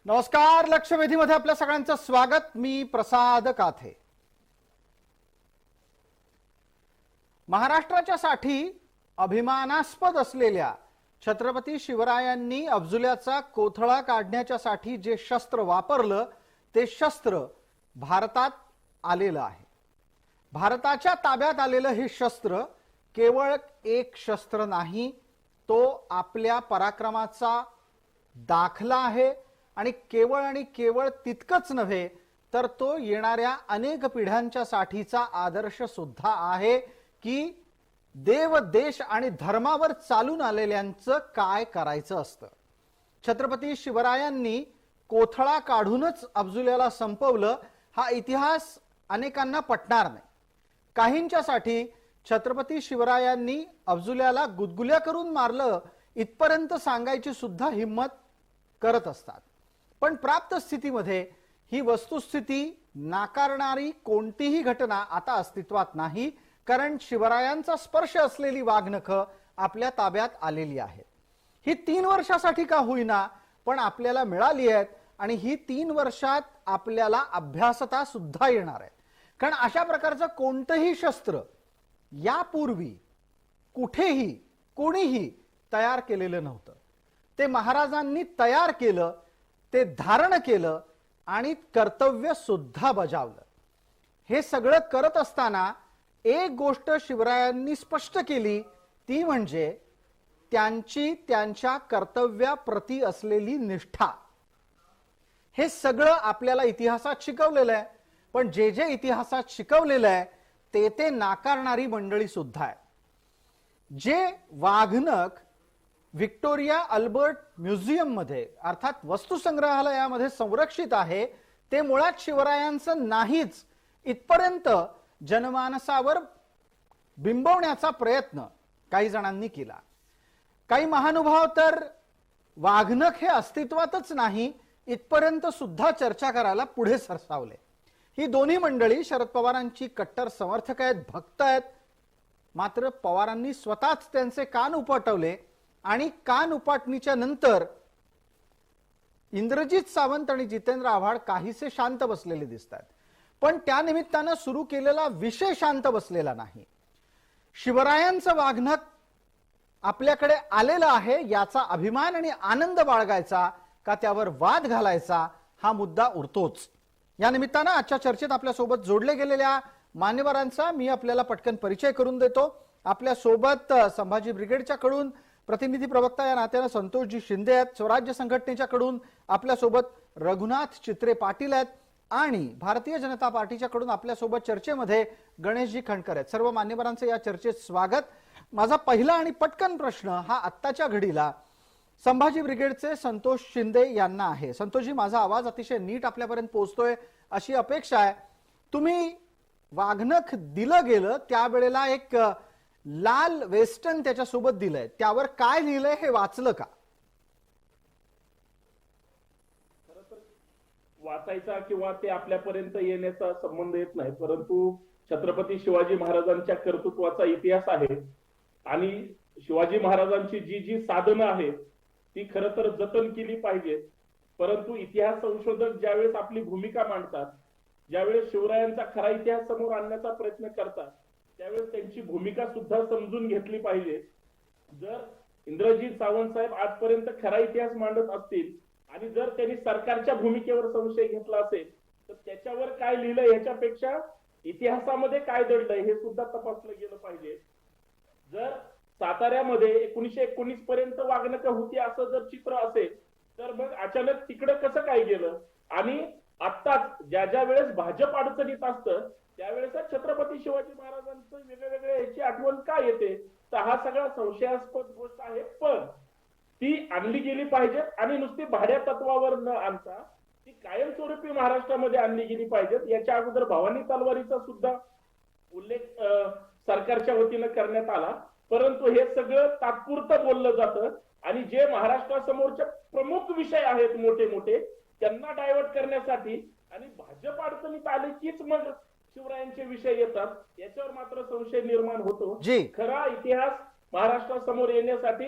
नमस्कार. लक्षवेधीमध्ये आपल्या सगळ्यांचं स्वागत. मी प्रसाद काथे. महाराष्ट्राच्या साठी अभिमानास्पद असलेल्या छत्रपती शिवरायांनी अब्जुल्याचा कोथळा काढण्याच्या साठी जे शस्त्र वापरलं ते शस्त्र भारतात आलेलं आहे. भारताच्या ताब्यात आलेलं हे शस्त्र केवळ एक शस्त्र नाही, तो आपल्या पराक्रमाचा दाखला आहे आणि केवळ तितकंच नव्हे तर तो येणाऱ्या अनेक पिढ्यांच्या साठीचा आदर्श सुद्धा आहे की देव, देश आणि धर्मावर चालून आलेल्यांचं काय करायचं असतं. छत्रपती शिवरायांनी कोथळा काढूनच अब्जुल्याला संपवलं हा इतिहास अनेकांना पटणार नाही. काहींच्यासाठी छत्रपती शिवरायांनी अब्जुल्याला गुदगुल्या करून मारलं इथपर्यंत सांगायची सुद्धा हिम्मत करत असतात. पण प्राप्त स्थितीमध्ये ही वस्तुस्थिती नाकारणारी कोणतीही घटना आता अस्तित्वात नाही, कारण शिवरायांचा स्पर्श असलेली वाघनखं आपल्या ताब्यात आलेली आहेत. ही 3 वर्षासाठी का होईना पण आपल्याला मिळाली आहेत आणि ही 3 वर्षात आपल्याला अभ्यासता सुद्धा येणार आहे. कारण अशा प्रकारचं कोणतंही शस्त्र यापूर्वी कुठेही कोणीही तयार केलेलं नव्हतं. ते महाराजांनी तयार केलं, ते धारण केलं आणि कर्तव्य सुद्धा बजावलं. हे सगळं करत असताना एक गोष्ट शिवरायांनी स्पष्ट केली, ती म्हणजे त्यांची त्यांच्या कर्तव्याप्रती असलेली निष्ठा. हे सगळं आपल्याला इतिहासात शिकवलेलं आहे, पण जे जे इतिहासात शिकवलेलं आहे ते नाकारणारी मंडळी सुद्धा आहे. जे वाघनख व्हिक्टोरिया अल्बर्ट म्युझियम मध्ये अर्थात वस्तुसंग्रहालयामध्ये संरक्षित आहे ते मुळात शिवरायांचं नाहीच इथपर्यंत जनमानसावर बिंबवण्याचा प्रयत्न काही जणांनी केला. काही महानुभाव तर वाघनख हे अस्तित्वातच नाही इथपर्यंत सुद्धा चर्चा करायला पुढे सरसावले. ही दोन्ही मंडळी शरद पवारांची कट्टर समर्थक आहेत, भक्त आहेत. मात्र पवारांनी स्वतःच त्यांचे कान उपटवले आणि कान उपाटणीच्या नंतर इंद्रजित सावंत आणि जितेंद्र आव्हाड काहीसे शांत बसलेले दिसतात. पण त्या निमित्तानं सुरू केलेला विषय शांत बसलेला नाही. शिवरायांचं वाघनख आपल्याकडे आलेलं आहे याचा अभिमान आणि आनंद बाळगायचा का त्यावर वाद घालायचा हा मुद्दा उरतोच. या निमित्तानं आजच्या चर्चेत आपल्यासोबत जोडले गेलेल्या मान्यवरांचा मी आपल्याला पटकन परिचय करून देतो. आपल्यासोबत संभाजी ब्रिगेडच्या कडून प्रतिनिधी प्रवक्ता या नात्यानं संतोषजी शिंदे आहेत. स्वराज्य संघटनेच्या कडून आपल्यासोबत रघुनाथ चित्रे पाटील आहेत आणि भारतीय जनता पार्टीच्या कडून आपल्यासोबत चर्चेमध्ये गणेशजी खंडकर आहेत. सर्व मान्यवरांचं या चर्चेत स्वागत. माझा पहिला आणि पटकन प्रश्न हा आत्ताच्या घडीला संभाजी ब्रिगेडचे संतोष शिंदे यांना आहे. संतोषजी, माझा आवाज अतिशय नीट आपल्यापर्यंत पोहोचतोय अशी अपेक्षा आहे. तुम्ही वाघनख दिलं गेलं त्यावेळेला एक लाल वेस्टर्न त्याच्यासोबत दिलंय, त्यावर काय लिहिलंय हे वाचलं का? वाचायचा किंवा ते आपल्यापर्यंत येण्याचा संबंध येत नाही, परंतु छत्रपती शिवाजी महाराजांच्या कर्तृत्वाचा इतिहास आहे आणि शिवाजी महाराजांची जी जी साधनं आहेत ती खरं तर जतन केली पाहिजेत. परंतु इतिहास संशोधक ज्यावेळेस आपली भूमिका मांडतात, ज्यावेळेस शिवरायांचा खरा इतिहास समोर आणण्याचा प्रयत्न करतात, त्यावेळेस त्यांची भूमिका सुद्धा समजून घेतली पाहिजे. जर इंद्रजित सावंत साहेब आजपर्यंत खरा इतिहास मांडत असतील आणि जर त्यांनी सरकारच्या भूमिकेवर संशय घेतला असेल तर त्याच्यावर काय लिहिलंय ह्याच्यापेक्षा इतिहासामध्ये काय दडलंय हे सुद्धा तपासलं गेलं पाहिजे. जर साताऱ्यामध्ये 1919 पर्यंत वाघनखं होती असं जर चित्र असेल तर मग अचानक तिकडे कसं काय गेलं आणि आत्ताच ज्या वेळेस भाजप अडचणीत असतं त्यावेळेस छत्रपती शिवाजी महाराजांचं वेगवेगळे याची आठवण का येते, तर हा सगळा संशयास्पद गोष्ट आहे. पण ती आणली गेली पाहिजे आणि नुसती भाड्या तत्वावर न आणता ती कायमस्वरूपी महाराष्ट्रामध्ये आणली गेली पाहिजेत. याच्या अगोदर भवानी तलवारीचा सुद्धा उल्लेख सरकारच्या वतीनं करण्यात आला, परंतु हे सगळं तात्पुरतं बोललं जातं आणि जे महाराष्ट्रासमोरचे प्रमुख विषय आहेत मोठे मोठे त्यांना डायव्हर्ट करण्यासाठी आणि भाजप अडचणीत आले कीच मग शिवरायांचे विषय येतात, याच्यावर मात्र संशय निर्माण होतो. खरा इतिहास महाराष्ट्रासमोर येण्यासाठी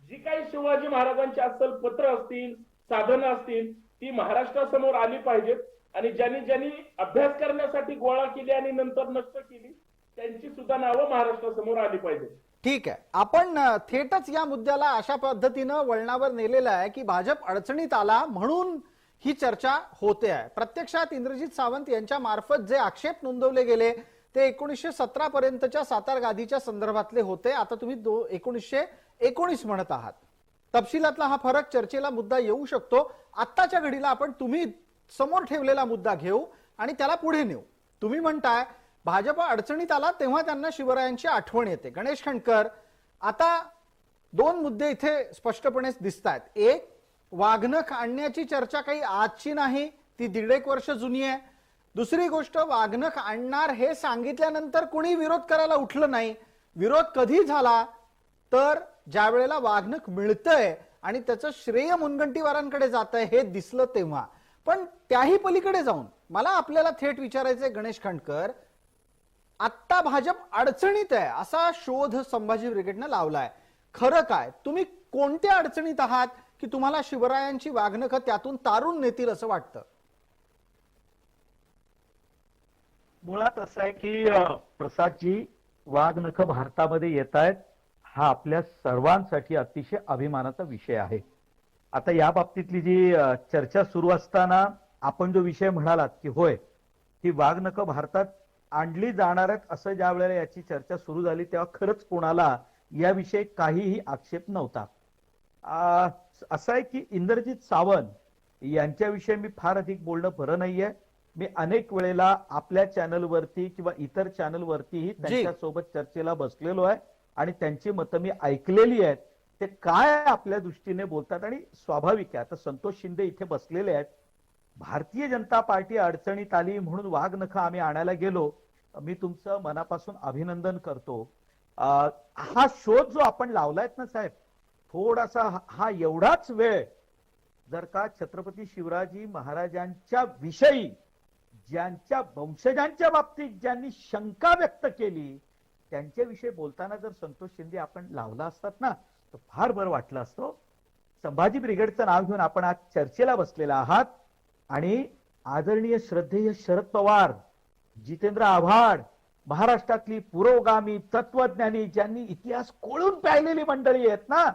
जी काही शिवाजी महाराजांची अस्सल पत्र असतील, साधनं असतील ती महाराष्ट्रासमोर आली पाहिजेत आणि ज्यांनी ज्यांनी अभ्यास करण्यासाठी गोळा केली आणि नंतर नष्ट केली त्यांची सुद्धा नावं महाराष्ट्रासमोर आली पाहिजेत. ठीक आहे, आपण थेटच या मुद्द्याला अशा पद्धतीनं वळणावर नेलेलं आहे की भाजप अडचणीत आला म्हणून ही चर्चा होते आहे. प्रत्यक्षात इंद्रजित सावंत यांच्या मार्फत जे आक्षेप नोंदवले गेले ते 1917 पर्यंतच्या सातार गादीच्या संदर्भातले होते. आता तुम्ही 1919 म्हणत आहात. तपशिलातला हा फरक चर्चेला मुद्दा येऊ शकतो. आत्ताच्या घडीला आपण तुम्ही समोर ठेवलेला मुद्दा घेऊ आणि त्याला पुढे नेऊ. तुम्ही म्हणताय भाजप अडचणीत आला तेव्हा त्यांना शिवरायांची आठवण येते. गणेश खंडकर, आता दोन मुद्दे इथे स्पष्टपणे दिसत आहेत. एक, वाघनख आणण्याची चर्चा काही आजची नाही, ती 1.5 वर्ष जुनी आहे. दुसरी गोष्ट, वाघनख आणणार हे सांगितल्यानंतर कोणी विरोध करायला उठलं नाही. विरोध कधी झाला तर ज्या वेळेला वाघनख मिळतंय आणि त्याचं श्रेय मुनगंटीवारांकडे जात आहे हे दिसलं तेव्हा. पण त्याही पलीकडे जाऊन मला आपल्याला थेट विचारायचंय गणेश खंडकर, आत्ता भाजप अडचणीत आहे असा शोध संभाजी ब्रिगेडनं लावलाय. खरं काय, तुम्ही कोणत्या अडचणीत आहात की तुम्हाला शिवरायांची वाघनख त्यातून तारून नेतील असं वाटतं? मुळात असं आहे की प्रसादजी, वाघनख भारतामध्ये येत आहेत हा आपल्या सर्वांसाठी अतिशय अभिमानाचा विषय आहे. आता या बाबतीतली जी चर्चा सुरू असताना आपण जो विषय म्हणालात की होय ही वाघनख भारतात आणली जाणार आहेत असं ज्या वेळेला याची चर्चा सुरू झाली तेव्हा खरंच कोणाला याविषयी काहीही आक्षेप नव्हता. असं आहे की इंद्रजित सावंत यांच्याविषयी मी फार अधिक बोलणं बरं नाहीये. मी अनेक वेळेला आपल्या चॅनलवरती किंवा इतर चॅनलवरतीही त्यांच्यासोबत चर्चेला बसलेलो आहे आणि त्यांची मतं मी ऐकलेली आहेत. ते काय आपल्या दृष्टीने बोलतात आणि स्वाभाविक आहे. आता संतोष शिंदे इथे बसलेले आहेत. भारतीय जनता पार्टी अडचणीत आली म्हणून वाघनख आम्ही आणायला गेलो. मी तुमचं मनापासून अभिनंदन करतो. हा शोध जो आपण लावलायत ना साहेब, थोडासा हा एवढाच वेळ जर का छत्रपती शिवाजी महाराजांच्या विषयी ज्यांच्या वंशजांच्या बाबतीत ज्यांनी शंका व्यक्त केली त्यांच्याविषयी बोलताना जर संतोष शिंदे आपण लावला असतात ना तर फार बरं वाटलं असतं. संभाजी ब्रिगेडचं नाव घेऊन आपण आज चर्चेला बसलेला आहात आणि आदरणीय श्रद्धेय शरद पवार, जितेंद्र आव्हाड, महाराष्ट्रातली पुरोगामी तत्वज्ञानी ज्यांनी इतिहास कोळून प्यायलेली मंडळी आहेत ना,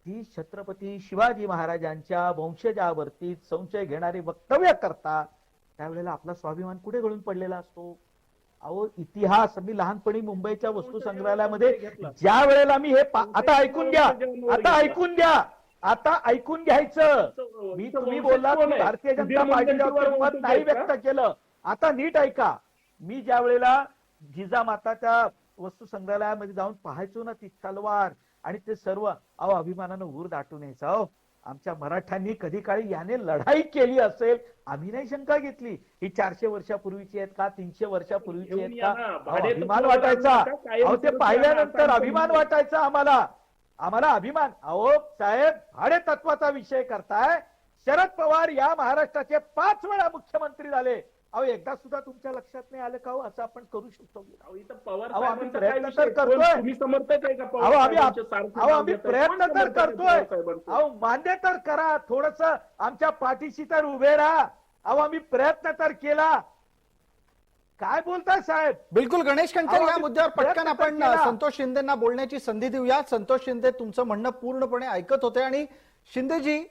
ती छत्रपती शिवाजी महाराजांच्या वंशजावरती संशय घेणारी वक्तव्य करतात त्यावेळेला आपला स्वाभिमान कुठे गळून पडलेला असतो. अहो इतिहास, मी लहानपणी मुंबईच्या वस्तू संग्रहालयामध्ये ज्या वेळेला मी हे आता ऐकून घ्या, आता ऐकून घ्यायचं. मी तुम्ही बोलला भारतीय जनता पार्टीवर मत नाही व्यक्त केलं. आता नीट ऐका. मी ज्या वेळेला जिजामाताच्या वस्तू संग्रहालयामध्ये जाऊन पाहायचो ना ती तलवार आणि ते सर्व, अहो अभिमानानं ऊर दाटून यायचं. अहो आमच्या मराठ्यांनी कधी काळी याने लढाई केली असेल आम्ही नाही शंका घेतली. ही 400 वर्षापूर्वीची आहेत का 300 वर्षापूर्वीची आहेत का, अभिमान वाटायचा. अहो ते पाहिल्यानंतर अभिमान वाटायचा आम्हाला अभिमान. अहो साहेब, भाडे तत्वाचा विषय करताय. शरद पवार या महाराष्ट्राचे 5 वेळा मुख्यमंत्री झाले. अहो एकदा सुद्धा तुमच्या लक्षात नाही आलं का हो असं आपण करू शकतो? आम्ही प्रयत्न तर करतोय. आम्ही प्रयत्न तर करतोय. अहो मान्य तर करा, थोडस आमच्या पाठीशी तर उभे राहा. अहो आम्ही प्रयत्न तर केला. काय बोलताय साहेब? बिलकुल गणेश खंडकर, या मुद्द्यावर पटकन आपण संतोष शिंदेना बोलण्याची संधी देऊया. संतोष शिंदे तुमचं म्हणणं पूर्णपणे ऐकत होते. आणि शिंदेजी,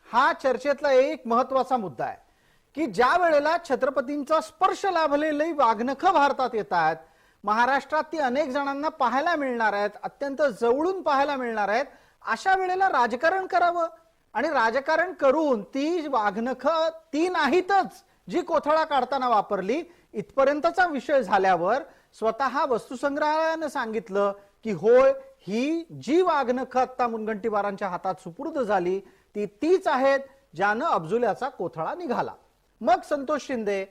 हा चर्चेतला एक महत्वाचा मुद्दा आहे की ज्या वेळेला छत्रपतींचा स्पर्श लाभलेली वाघनख भारतात येतात, महाराष्ट्रात ती अनेक जणांना पाहायला मिळणार आहेत, अत्यंत जवळून पाहायला मिळणार आहेत. अशा वेळेला राजकारण करावं आणि राजकारण करून ती वाघनख ती नाहीतच जी कोथळा काढताना वापरली इथपर्यंतचा विषय झाल्यावर स्वतः वस्तुसंग्रहालयानं सांगितलं की होय, ही जी वाघनख आता मुनगंटीवारांच्या हातात सुपूर्द झाली ती तीच आहेत ज्यानं अब्जुल्याचा कोथळा निघाला. मग संतोष शिंदे,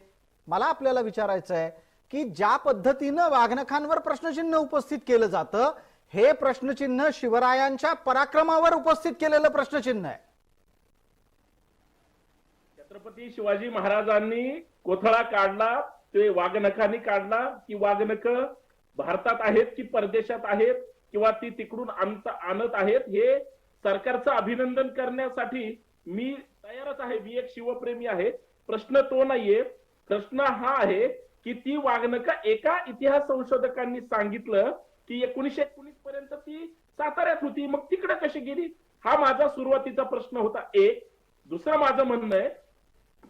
मला आपल्याला विचारायचं आहे की ज्या पद्धतीनं वाघनखांवर प्रश्नचिन्ह उपस्थित केलं जातं, हे प्रश्नचिन्ह शिवरायांच्या पराक्रमावर उपस्थित केलेलं प्रश्नचिन्ह आहे. छत्रपती शिवाजी महाराजांनी कोथळा काढला, ते वाघनखांनी काढला की वाघनख भारतात आहेत की परदेशात आहेत किंवा ती तिकडून आणत आहेत, हे सरकारचं अभिनंदन करण्यासाठी मी तयारच आहे, मी एक शिवप्रेमी आहे, प्रश्न तो नाहीये. प्रश्न हा आहे की ती वागणुका एका इतिहास संशोधकांनी सांगितलं की 1919 पर्यंत ती साताऱ्यात होती, मग तिकडे कशी गेली, हा माझा सुरुवातीचा प्रश्न होता. एक. दुसरं माझं म्हणणं आहे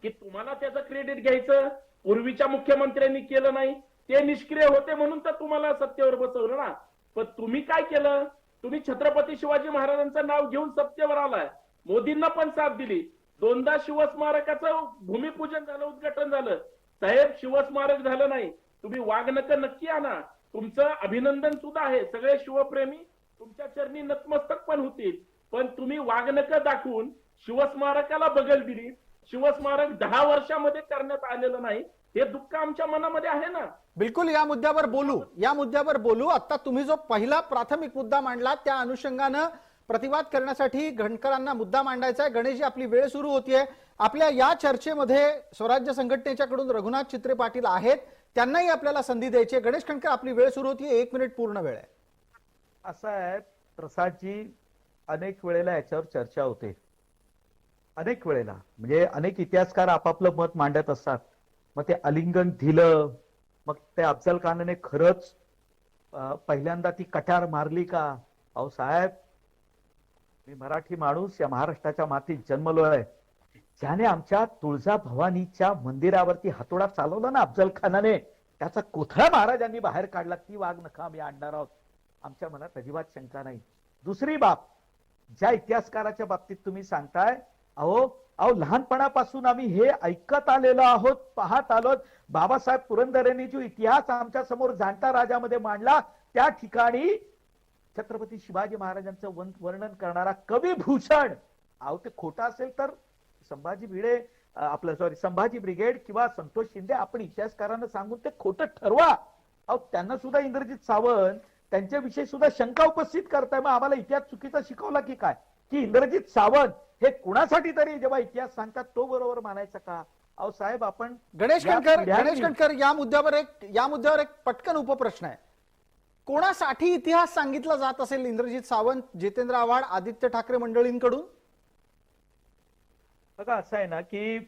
की तुम्हाला त्याचं क्रेडिट घ्यायचं, पूर्वीच्या मुख्यमंत्र्यांनी केलं नाही, ते निष्क्रिय होते म्हणून तर तुम्हाला सत्तेवर बसवलं ना. पण तुम्ही काय केलं, तुम्ही छत्रपती शिवाजी महाराजांचं नाव घेऊन सत्तेवर आलाय, मोदींना पण साथ दिली, 2दा शिवस्मारकाचं भूमिपूजन झालं, उद्घाटन झालं. साहेब, शिवस्मारक झालं नाही, तुम्ही वाघनकं नक्की आणा, तुमचं अभिनंदन सुद्धा आहे, सगळे शिवप्रेमी तुमच्या चरणी नतमस्तक पण होतील. पण तुम्ही वाघनकं दाखवून शिवस्मारकाला बगल दिली, शिवस्मारक 10 वर्षामध्ये करण्यात आलेलं नाही, हे दुःख आमच्या मनामध्ये आहे ना. बिलकुल, या मुद्द्यावर बोलू. आता तुम्ही जो पहिला प्राथमिक मुद्दा मांडला त्या अनुषंगानं प्रतिवाद करण्यासाठी गणकरांना मुद्दा मांडायचा आहे. गणेशजी, आपली वेळ सुरू होतीये. आपल्या या चर्चेमध्ये स्वराज्य संघटनेच्याकडून रघुनाथ चित्रे पाटील आहेत, त्यांनाही आपल्याला संधी द्यायची आहे. गणेश खंडकर, आपली वेळ सुरू होतीये, 1 मिनिट पूर्ण वेळ आहे. असं आहे प्रसादजी, अनेक वेळेला याच्यावर चर्चा होते, अनेक वेळेला, म्हणजे अनेक इतिहासकार आपापलं मत मांडत असतात. मग ते आलिंगन दिलं, मग ते अफजल खानाने खरंच पहिल्यांदा ती कटार मारली का? अहो साहेब, मी मराठी माणूस या महाराष्ट्राच्या मातीत जन्मलोय. ज्याने आमच्या तुळजाभवानीच्या मंदिरावरती हातोडा चालवला ना अफजल खानाने, त्याचा कोथळा महाराजांनी बाहेर काढला, ती वाघनखं आम्ही आणणार आहोत, आमच्या मनात अजिबात शंका नाही. दुसरी बाब, ज्या इतिहासकाराच्या बाबतीत तुम्ही सांगताय, अहो लहानपणापासून आम्ही हे ऐकत आलेलो आहोत, पाहत आलोत. बाबासाहेब पुरंदरेंनी जो इतिहास आमच्या समोर जाणता राजामध्ये मांडला, त्या ठिकाणी छत्रपती शिवाजी महाराजांचं वर्णन करणारा कवी भूषण, अहो ते खोटं असेल तर संभाजी संभाजी ब्रिगेड किंवा संतोष शिंदे, आपण इतिहासकारांना सांगून ते खोटं ठरवा. अहो त्यांना सुद्धा इंद्रजित सावंत त्यांच्याविषयी सुद्धा शंका उपस्थित करताय. मग आम्हाला इतिहास चुकीचा शिकवला की काय? की इंद्रजित सावंत हे कुणासाठी तरी जेव्हा इतिहास सांगतात तो बरोबर मानायचा का? अहो साहेब, आपण गणेश खंडकर, या मुद्द्यावर एक पटकन उपप्रश्न आहे. कोणासाठी इतिहास सांगितला जात असेल इंद्रजित सावंत, जितेंद्र आव्हाड, आदित्य ठाकरे मंडळींकडून? बघा, असं आहे ना की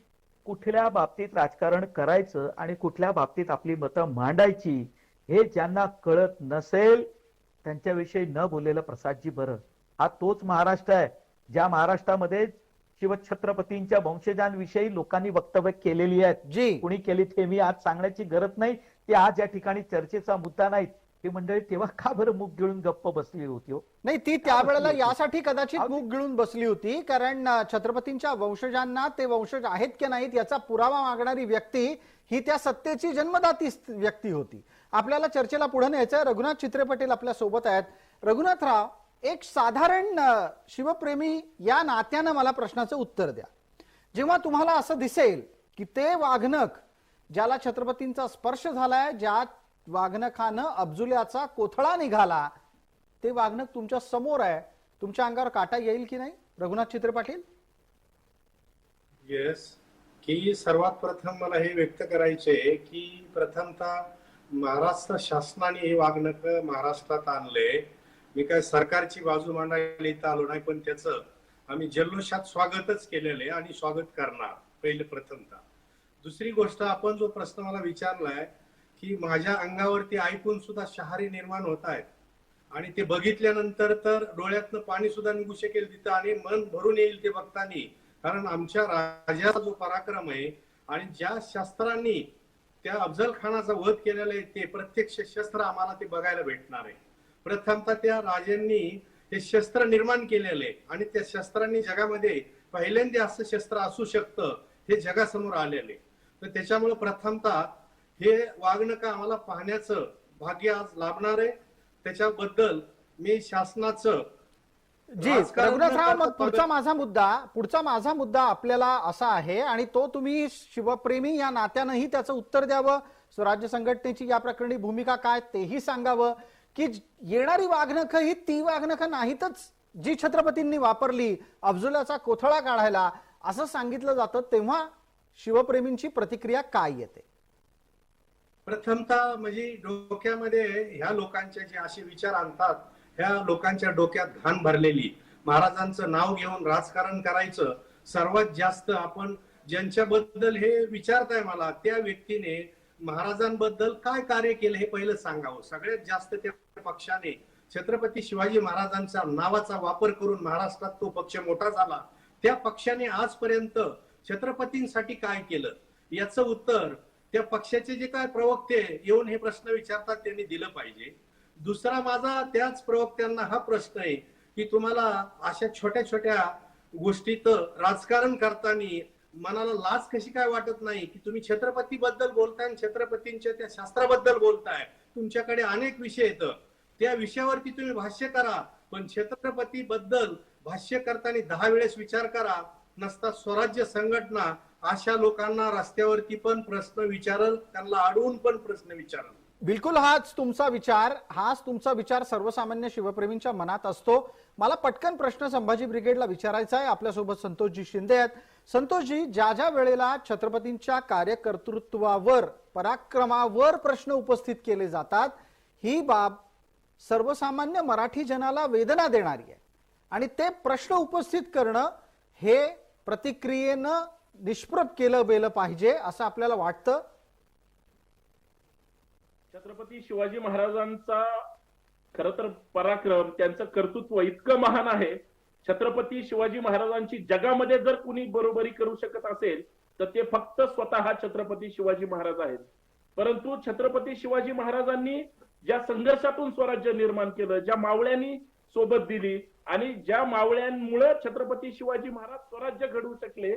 कुठल्या बाबतीत राजकारण करायचं आणि कुठल्या बाबतीत आपली मतं मांडायची हे ज्यांना कळत नसेल त्यांच्याविषयी न बोललेलं प्रसादजी बरं. हा तोच महाराष्ट्र आहे ज्या महाराष्ट्रामध्ये शिवछत्रपतींच्या वंशजांविषयी लोकांनी वक्तव्य केलेली आहेत. जी कुणी केली ते मी आज सांगण्याची गरज नाही, ते आज या ठिकाणी चर्चेचा मुद्दा नाहीत. ही मंडळी तेव्हा का बरं मुख गिळून गप्प बसली होती? नाही, ती त्यावेळेला यासाठी कदाचित मुख गिळून बसली होती कारण छत्रपतींच्या वंशजांना ते वंशज आहेत की नाहीत याचा पुरावा मागणारी व्यक्ती ही त्या सत्तेची जन्मदाती व्यक्ती होती. आपल्याला चर्चेला पुढे न्यायचं. रघुनाथ चित्रे पाटील आपल्या सोबत आहेत. रघुनाथराव, एक साधारण शिवप्रेमी या नात्यानं मला प्रश्नाचं उत्तर द्या. जेव्हा तुम्हाला असं दिसेल की ते वाघनख ज्याला छत्रपतींचा स्पर्श झालाय, ज्या वाघनखानं अब्जुल्याचा कोथळा निघाला, ते वाघनख तुमच्या समोर आहे, तुमच्या अंगावर काटा येईल की नाही रघुनाथ चित्रे पाटील? येस, की सर्वात प्रथम मला हे व्यक्त करायचे की प्रथमतः महाराष्ट्र शासनाने हे वाघनख महाराष्ट्रात आणले. मी काय सरकारची बाजू मांडायला इथं आलो नाही, पण त्याचं आम्ही जल्लोषात स्वागतच केलेलं आहे आणि स्वागत करणार, पहिले प्रथमतः. दुसरी गोष्ट, आपण जो प्रश्न मला विचारलाय की माझ्या अंगावरती ऐकून सुद्धा शहारी निर्माण होत आहेत आणि ते बघितल्यानंतर तर डोळ्यातनं पाणी सुद्धा निघू शकेल तिथं आणि मन भरून येईल ते बघताना. कारण आमच्या राजाचा जो पराक्रम आहे आणि ज्या शस्त्रांनी त्या अफजल खानाचा वध केलेला आहे ते प्रत्यक्ष शस्त्र आम्हाला ते बघायला भेटणार आहे. प्रथमतः त्या राजांनी ते शस्त्र निर्माण केलेले आणि त्या शस्त्रांनी जगामध्ये पहिल्यांदा असं शस्त्र असू शकतं हे जगासमोर आलेले. तर त्याच्यामुळे प्रथमतः हे वाघनख आम्हाला पाहण्याचं भाग्य आज लाभणार आहे. त्याच्याबद्दल मी शासनाचं जी रघुनाथराव, मग पुढचा माझा मुद्दा आपल्याला असा आहे आणि तो तुम्ही शिवप्रेमी या नात्यानंही त्याचं उत्तर द्यावं. स्वराज्य संघटनेची या प्रकरणी भूमिका काय तेही सांगावं की येणारी वाघनख ही ती वाघनख नाहीतच जी छत्रपतींनी वापरली अफजुलाचा कोथळा काढायला, असं सांगितलं जातं, तेव्हा शिवप्रेमींची प्रतिक्रिया काय येते? प्रथमतः म्हणजे डोक्यामध्ये ह्या लोकांचे जे असे विचार आणतात, ह्या लोकांच्या डोक्यात घाण भरलेली, महाराजांचं नाव घेऊन राजकारण करायचं सर्वात जास्त आपण ज्यांच्याबद्दल हे विचारताय मला, त्या व्यक्तीने महाराजांबद्दल काय कार्य केलं हे पहिलं सांगावं. सगळ्यात जास्त त्या पक्षाने छत्रपती शिवाजी महाराजांचा नावाचा वापर करून महाराष्ट्रात तो पक्ष मोठा झाला. त्या पक्षाने आजपर्यंत छत्रपतींसाठी काय केलं याचं उत्तर त्या पक्षाचे जे काय प्रवक्ते येऊन हे प्रश्न विचारतात त्यांनी दिलं पाहिजे. दुसरा माझा त्याच प्रवक्त्यांना हा प्रश्न आहे की तुम्हाला अशा छोट्या छोट्या गोष्टीत राजकारण करताना मनाला लाज कशी काय वाटत नाही की तुम्ही छत्रपती बद्दल बोलताय आणि छत्रपतींच्या त्या शास्त्राबद्दल बोलताय. तुमच्याकडे अनेक विषय आहेत, त्या विषयावरती तुम्ही भाष्य करा, पण छत्रपती बद्दल भाष्य करताना 10 वेळेस विचार करा. नसता स्वराज्य संघटना अशा लोकांना रस्त्यावरती पण प्रश्न विचारल, त्यांना अडवून पण प्रश्न विचारल. बिलकुल हाच तुमचा विचार सर्वसामान्य शिवप्रेमींच्या मनात असतो. मला पटकन प्रश्न संभाजी ब्रिगेडला विचारायचा आहे. आपल्यासोबत संतोषजी शिंदे आहेत. संतोषजी, ज्या ज्या वेळेला छत्रपतींच्या कार्यकर्तृत्वावर, पराक्रमावर प्रश्न उपस्थित केले जातात, ही बाब सर्वसामान्य मराठी जनाला वेदना देणारी आहे आणि ते प्रश्न उपस्थित करणं हे प्रतिक्रियेनं निष्प्रभ केलं गेलं पाहिजे असं आपल्याला वाटतं. छत्रपती शिवाजी महाराजांचा खर तर पराक्रम, त्यांचं कर्तृत्व इतकं महान आहे. छत्रपती शिवाजी महाराजांची जगामध्ये जर कुणी बरोबरी करू शकत असेल तर ते फक्त स्वतः छत्रपती शिवाजी महाराज आहेत. परंतु छत्रपती शिवाजी महाराजांनी ज्या संघर्षातून स्वराज्य निर्माण केलं, ज्या मावळ्यांनी सोबत दिली आणि ज्या मावळ्यांमुळे छत्रपती शिवाजी महाराज स्वराज्य घडवू शकले,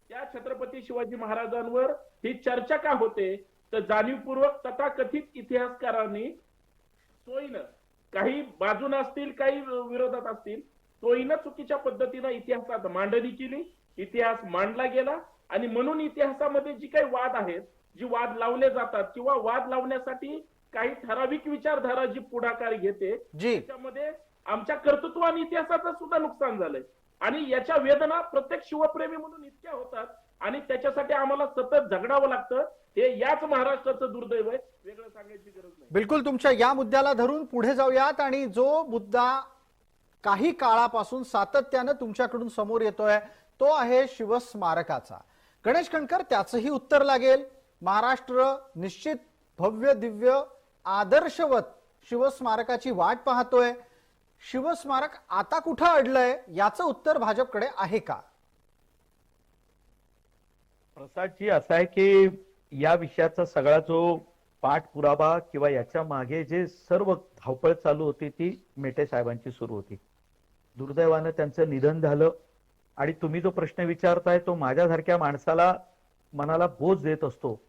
त्या छत्रपती शिवाजी महाराजांवर ही चर्चा का होते तर जाणीवपूर्वक तथाकथित इतिहासकारांनी सोयीनं, काही बाजून असतील काही विरोधात असतील, सोयीनं चुकीच्या पद्धतीनं इतिहासात मांडणी केली, इतिहास मांडला गेला आणि म्हणून इतिहासामध्ये जी काही वाद आहेत, जी वाद लावले जातात किंवा वाद लावण्यासाठी काही ठराविक विचारधारा जी पुढाकार घेते, त्याच्यामध्ये आमच्या कर्तृत्व आणि इतिहासाचं सुद्धा नुकसान झालंय आणि याच्या वेदना प्रत्येक शिवप्रेमी म्हणून इतक्या होतात आणि त्याच्यासाठी आम्हाला सतत झगडावं लागतं. हे याच महाराष्ट्राचं दुर्दैव आहे, वेगळं सांगायची गरज नाही. बिलकुल तुमच्या या मुद्द्याला धरून पुढे जाऊयात आणि जो मुद्दा काही काळापासून सातत्यानं तुमच्याकडून समोर येतोय तो आहे शिवस्मारकाचा. गणेश कणकर, त्याचंही उत्तर लागेल. महाराष्ट्र निश्चित भव्य दिव्य आदर्शवत शिवस्मारकाची वाट पाहतोय. शिवस्मारक आता कुठं अडलंय याचं उत्तर भाजपकडे आहे का? प्रसादजी, असं आहे की या विषयाचा सगळा जो पाठपुरावा किंवा याच्या मागे जे सर्व धावपळ चालू होती ती मेटे साहेबांची सुरू होती. दुर्दैवानं त्यांचं निधन झालं आणि तुम्ही जो प्रश्न विचारताय तो माझ्यासारख्या माणसाला मनाला बोज देत असतो.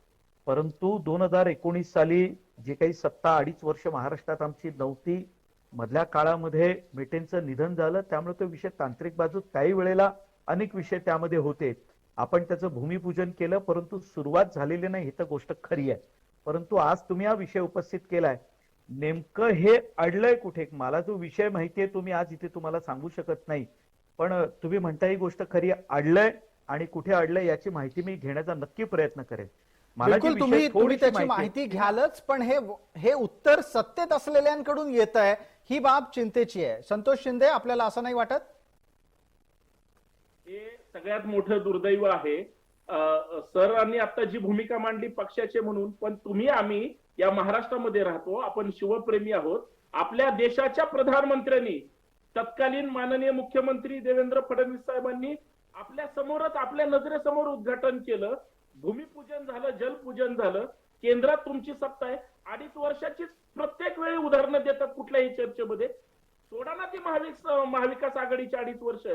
परंतु 2019 साली जे काही सत्ता 2.5 वर्ष महाराष्ट्रात आमची नव्हती, मधल्या काळामध्ये मेटेंचं निधन झालं, त्यामुळे तो विषय तांत्रिक बाजू काही वेळेला अनेक विषय त्यामध्ये होते. आपण त्याचं भूमिपूजन केलं, परंतु सुरुवात झालेली नाही ही तर गोष्ट खरी आहे. परंतु आज तुम्ही हा विषय उपस्थित केलाय, नेमकं हे अडलंय कुठे? मला जो विषय माहितीये तो मी आज इथे तुम्हाला सांगू शकत नाही, पण तुम्ही म्हणता ही गोष्ट खरी अडलंय आणि कुठे अडलंय याची माहिती मी घेण्याचा नक्की प्रयत्न करेन. बिलकुल तुम्ही त्याची माहिती घ्यालच, पण हे उत्तर सत्तेत असलेल्यांकडून येत आहे ही बाब चिंतेची आहे. संतोष शिंदे, आपल्याला असं नाही वाटत? हे सगळ्यात मोठं दुर्दैव आहे. सरांनी आता जी भूमिका मांडली पक्षाचे म्हणून, पण तुम्ही आम्ही या महाराष्ट्रामध्ये राहतो, आपण शिवप्रेमी आहोत. आपल्या देशाच्या प्रधानमंत्र्यांनी, तत्कालीन माननीय मुख्यमंत्री देवेंद्र फडणवीस साहेबांनी आपल्या समोरच, आपल्या नजरेसमोर उद्घाटन केलं, भूमिपूजन झालं, जलपूजन झालं. केंद्रात तुमची सत्ता आहे, 2.5 वर्षाची प्रत्येक वेळी उदाहरणं देतात कुठल्याही चर्चेमध्ये. सोडा ना ती महाविकास आघाडीची 2.5 वर्ष,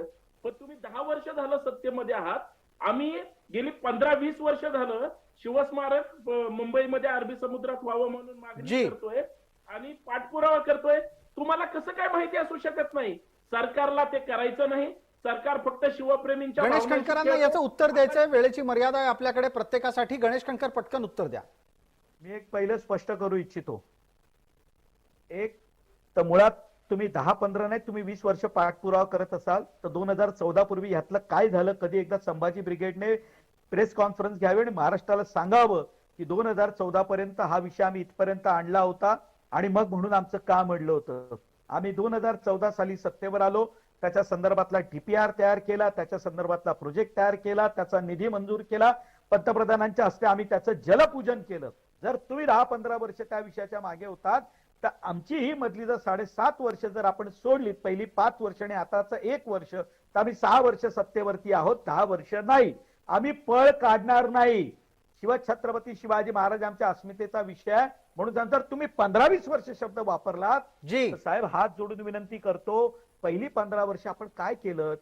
पण तुम्ही 10 वर्ष झालं सत्तेमध्ये आहात. आम्ही गेली 15-20 वर्ष झालं शिवस्मारक मुंबईमध्ये अरबी समुद्रात व्हावं म्हणून मागणी करतोय आणि पाठपुरावा करतोय. तुम्हाला कसं काय माहिती असू शकत नाही? सरकारला ते करायचं नाही. सरकार फक्त शिवप्रेमींच्या. गणेश कणकरांना याचं उत्तर द्यायचंय, वेळेची मर्यादा आहे आपल्याकडे प्रत्येकासाठी. गणेश कणकर, पटकन उत्तर द्या. मी एक पहिलं स्पष्ट करू इच्छितो. एक तर मुळात तुम्ही 10-15 नाही, तुम्ही 20 वर्ष पाठपुरावा करत असाल तर 2014 पूर्वी ह्यातलं काय झालं, कधी एकदा संभाजी ब्रिगेडने प्रेस कॉन्फरन्स घ्यावी आणि महाराष्ट्राला सांगावं की 2014 पर्यंत हा विषय आम्ही इथपर्यंत आणला होता आणि मग म्हणून आमचं काम अडलं होतं. आम्ही 2014 साली सत्तेवर आलो, त्याच्या संदर्भातला DPR तयार केला, त्याच्या संदर्भातला प्रोजेक्ट तयार केला, त्याचा निधी मंजूर केला, पंतप्रधानांच्या हस्ते आम्ही त्याचं जलपूजन केलं. जर तुम्ही 10-15 वर्ष त्या विषयाच्या मागे होतात तर आमची ही मधली जर 7.5 वर्ष जर आपण सोडली, पहिली 5 वर्ष आणि आताचं 1 वर्ष, तर आम्ही 6 वर्ष सत्तेवरती आहोत, 10 वर्ष नाही. आम्ही पळ काढणार नाही. छत्रपती शिवाजी महाराज आमच्या अस्मितेचा विषय आहे, म्हणून नंतर तुम्ही 15-20 वर्ष शब्द वापरलात. जी साहेब, हात जोडून विनंती करतो, पहिली 15 वर्ष आपण काय केलं,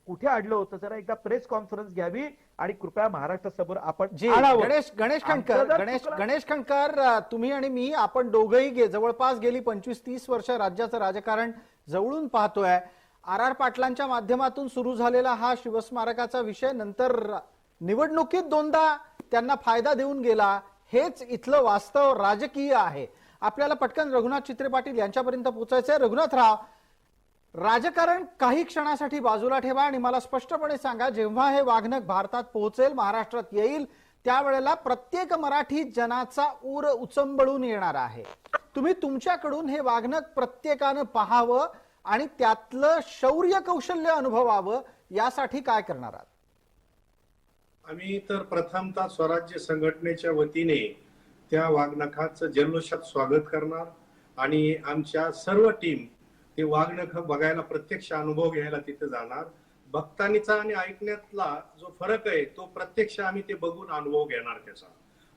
कुठे अडलं होतं, जरा एकदा प्रेस कॉन्फरन्स घ्यावी आणि कृपया महाराष्ट्रासमोर आपण जी आणावं. गणेश खंडकर, तुम्ही आणि मी, आपण दोघंही जवळपास गेली 25-30 वर्ष राज्याचं राजकारण जवळून पाहतोय. RR पाटलांच्या माध्यमातून सुरू झालेला हा शिवस्मारकाचा विषय नंतर निवडणुकीत 2दा त्यांना फायदा देऊन गेला. हेच इथलं वास्तव राजकीय आहे. आपल्याला पटकन रघुनाथ चित्रे पाटील यांच्यापर्यंत पोहोचायचंय. रघुनाथराव, राजकारण काही क्षणासाठी बाजूला ठेवा आणि मला स्पष्टपणे सांगा, जेव्हा हे वाघनख भारतात पोहोचेल, महाराष्ट्रात येईल, त्यावेळेला प्रत्येक मराठी जनाचा ऊर उचंबळून येणार आहे. तुम्ही तुमच्याकडून हे वाघनख प्रत्येकानं पाहावं आणि त्यातलं शौर्य कौशल्य अनुभवावं, यासाठी काय करणार आहात? आम्ही तर प्रथमतः स्वराज्य संघटनेच्या वतीने त्या वाघनखाचं जल्लोषात स्वागत करणार आणि आमच्या सर्व टीम ते वाघनख बघायला, प्रत्यक्ष अनुभव घ्यायला तिथे जाणार. भक्तांचा आणि ऐकण्यातला जो फरक आहे तो प्रत्यक्ष आम्ही ते बघून अनुभव घेणार त्याचा.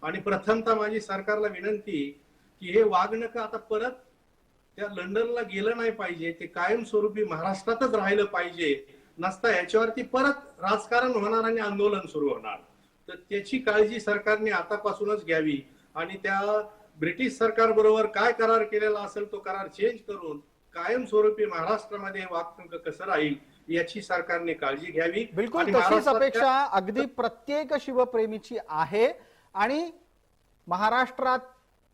आणि प्रथमतः माझी सरकारला विनंती की हे वाघनख आता परत त्या लंडनला गेलं नाही पाहिजे, ते कायमस्वरूपी महाराष्ट्रातच राहिलं पाहिजे. नसता याच्यावरती परत राजकारण होणार आणि आंदोलन सुरू होणार. तर त्याची काळजी सरकारने आतापासूनच घ्यावी आणि त्या ब्रिटिश सरकार बरोबर काय करार केलेला असेल तो करार चेंज करून कायमस्वरूपी महाराष्ट्रामध्ये वाघनख कसं राहील याची सरकारने काळजी घ्यावी. बिलकुल तशीच अपेक्षा अगदी प्रत्येक शिवप्रेमीची आहे. आणि महाराष्ट्रात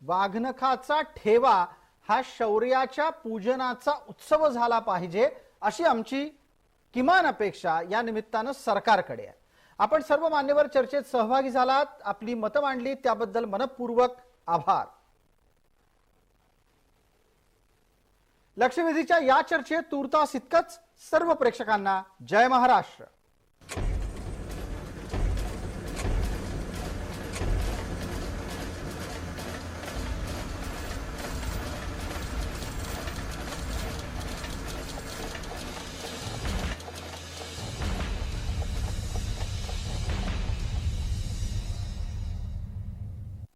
वाघनखाचा ठेवा हा शौर्याच्या पूजनाचा उत्सव झाला पाहिजे, अशी आमची किमान अपेक्षा या निमित्तानं सरकारकडे आहे. आपण सर्व मान्यवर चर्चेत सहभागी झालात, आपली मतं मांडली, त्याबद्दल मनपूर्वक आभार. लक्षवेधीच्या या चर्चेत तूर्तास इतकंच. सर्व प्रेक्षकांना जय महाराष्ट्र.